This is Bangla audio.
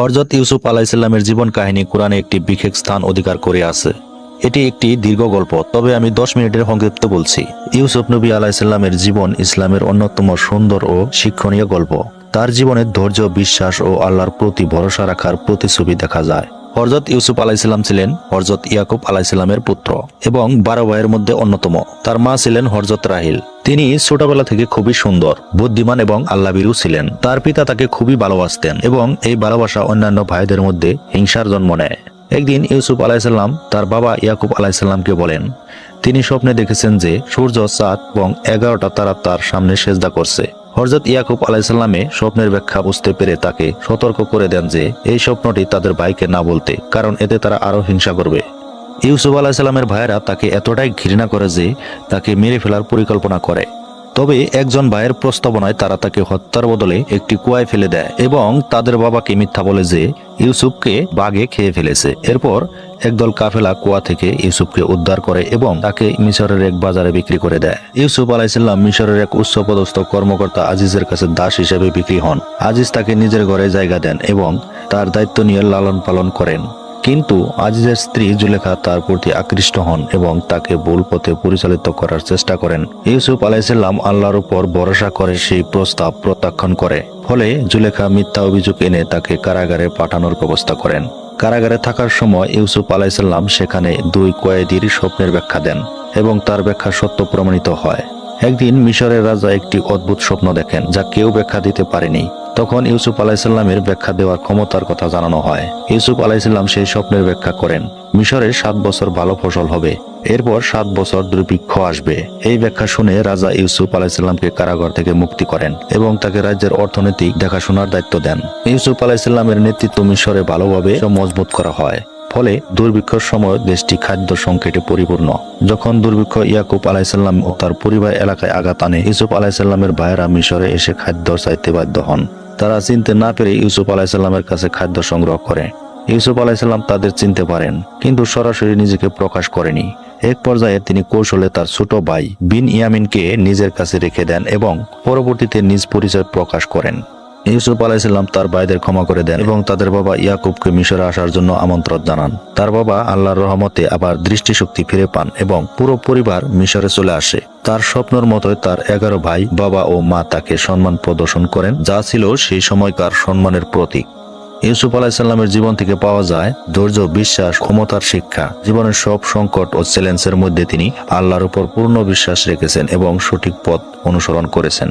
হযরত ইউসুফ আলাইহিসসালামের জীবন কাহিনী কোরআনে একটি বিশেষ স্থান অধিকার করে আছে। এটি একটি দীর্ঘ গল্প, তবে আমি 10 মিনিটের সংক্ষিপ্ত বলছি। ইউসুফ নবী আলাইহিসসালামের জীবন ইসলামের অন্যতম সুন্দর ও শিক্ষণীয় গল্প। তার জীবনে ধৈর্য, বিশ্বাস ও আল্লাহর প্রতি ভরসা রাখার প্রতিচ্ছবি দেখা যায়। হযরত ইউসুফ আলাইহিসসালাম ছিলেন হযরত ইয়াকুব আলাইহিসসালামের পুত্র এবং 12 ভাইয়ের মধ্যে অন্যতম। তার মা ছিলেন হযরত রাহিল। তিনি ছোটবেলা থেকে খুবই সুন্দর, বুদ্ধিমান এবং আল্লাহভীরু ছিলেন। তার পিতা তাকে খুবই ভালোবাসতেন এবং এই ভালোবাসা অন্যান্য ভাইদের মধ্যে হিংসার জন্ম নেয়। একদিন ইউসুফ আলাইহিসসালাম তার বাবা ইয়াকুব আলাইহিসসালামকে বলেন, তিনি স্বপ্নে দেখেছেন যে সূর্য, চাঁদ এবং 11টা তারা তার সামনে সেজদা করছে। হযরত ইয়াকুব আলাইহিসসালামে স্বপ্নের ব্যাখ্যা বুঝতে পেরে তাকে সতর্ক করে দেন যে এই স্বপ্নটি তাদের ভাইকে না বলতে, কারণ এতে তারা আরো হিংসা করবে। ইউসুফ আলাইহিসসালামের ভাইয়েরা তাকে এতটাই ঘৃণা করে যে তাকে মেরে ফেলার পরিকল্পনা করে। তবে একজন ভাইয়ের প্রস্তাবনায় তারা তাকে হত্যার বদলে একটি কুয়ায় ফেলে দেয় এবং তাদের বাবাকে মিথ্যা বলে যে ইউসুফকে বাঘে খেয়ে ফেলেছে। এরপর একদল কাফেলা কুয়া থেকে ইউসুফকে উদ্ধার করে এবং তাকে মিশরের এক বাজারে বিক্রি করে দেয়। ইউসুফ আলাইহিসসালাম মিশরের এক উচ্চপদস্থ কর্মকর্তা আজিজের কাছে দাস হিসেবে বিক্রি হন। আজিজ তাকে নিজের ঘরে জায়গা দেন এবং তার দায়িত্ব নিয়ে লালন পালন করেন। কিন্তু আজিজের স্ত্রী জুলেখা তার প্রতি আকৃষ্ট হন এবং তাকে ভুল পথে পরিচালিত করার চেষ্টা করেন। ইউসুফ আলাইহিসসালাম আল্লাহর উপর ভরসা করে সেই প্রস্তাব প্রত্যাখ্যান করে। ফলে জুলেখা মিথ্যা অভিযোগ এনে তাকে কারাগারে পাঠানোর ব্যবস্থা করেন। কারাগারে থাকার সময় ইউসুফ আলাইহিসসালাম সেখানে 2 কয়েদির স্বপ্নের ব্যাখ্যা দেন এবং তার ব্যাখ্যা সত্য প্রমাণিত হয়। একদিন মিশরের রাজা একটি অদ্ভুত স্বপ্ন দেখেন যা কেউ ব্যাখ্যা দিতে পারেনি। তখন ইউসুফ আলাইহিসসালামের ব্যাখ্যা দেওয়ার ক্ষমতার কথা জানানো হয়। ইউসুফ আলাইহিসসালাম সেই স্বপ্নের ব্যাখ্যা করেন, মিশরে 7 বছর ভালো ফসল হবে, এরপর 7 বছর দুর্ভিক্ষ আসবে। এই ব্যাখ্যা শুনে রাজা ইউসুফ আলাইহিসসালামকে কারাগার থেকে মুক্তি করেন এবং তাকে রাজ্যের অর্থনৈতিক দেখাশোনার দায়িত্ব দেন। ইউসুফ আলাইহিসসালামের নেতৃত্ব মিশরে ভালোভাবে মজবুত করা হয়। ফলে দুর্ভিক্ষের সময় দেশটি খাদ্য সংকটে পরিপূর্ণ। যখন দুর্ভিক্ষ ইয়াকুব আলাইহিসসালাম ও তার পরিবার এলাকায় আঘাত আনে, ইউসুফ আলাইহিসসালামের ভাইয়েরা মিশরে এসে খাদ্য চাইতে বাধ্য হন। তারা চিনতে না পেরে ইউসুফ আলাইহিসসালামের কাছে খাদ্য সংগ্রহ করে। ইউসুফ আলাইহিসসালাম তাদের চিনতে পারেন, কিন্তু সরাসরি নিজেকে প্রকাশ করেনি। এক পর্যায়ে তিনি কৌশলে তার ছোট ভাই বিন ইয়ামিনকে নিজের কাছে রেখে দেন এবং পরবর্তীতে নিজ পরিচয় প্রকাশ করেন। ইউসুফ আলাইহিসসালাম তার ভাইদের ক্ষমা করে দেন এবং তাদের বাবা ইয়াকুবকে মিশরে আসার জন্য আমন্ত্রণ জানান। তার বাবা আল্লাহর রহমতে আবার দৃষ্টিশক্তি ফিরে পান এবং পুরো পরিবার মিশরে চলে আসে। তার স্বপ্নের মতোই তার 11 ভাই, বাবা ও মা তাকে সম্মান প্রদর্শন করেন, যা ছিল সেই সময়কার সম্মানের প্রতীক। ইউসুফ আলাইহিসসালামের জীবন থেকে পাওয়া যায় ধৈর্য, বিশ্বাস, ক্ষমতার শিক্ষা। জীবনের সব সংকট ও চ্যালেঞ্জের মধ্যে তিনি আল্লাহর উপর পূর্ণ বিশ্বাস রেখেছেন এবং সঠিক পথ অনুসরণ করেছেন।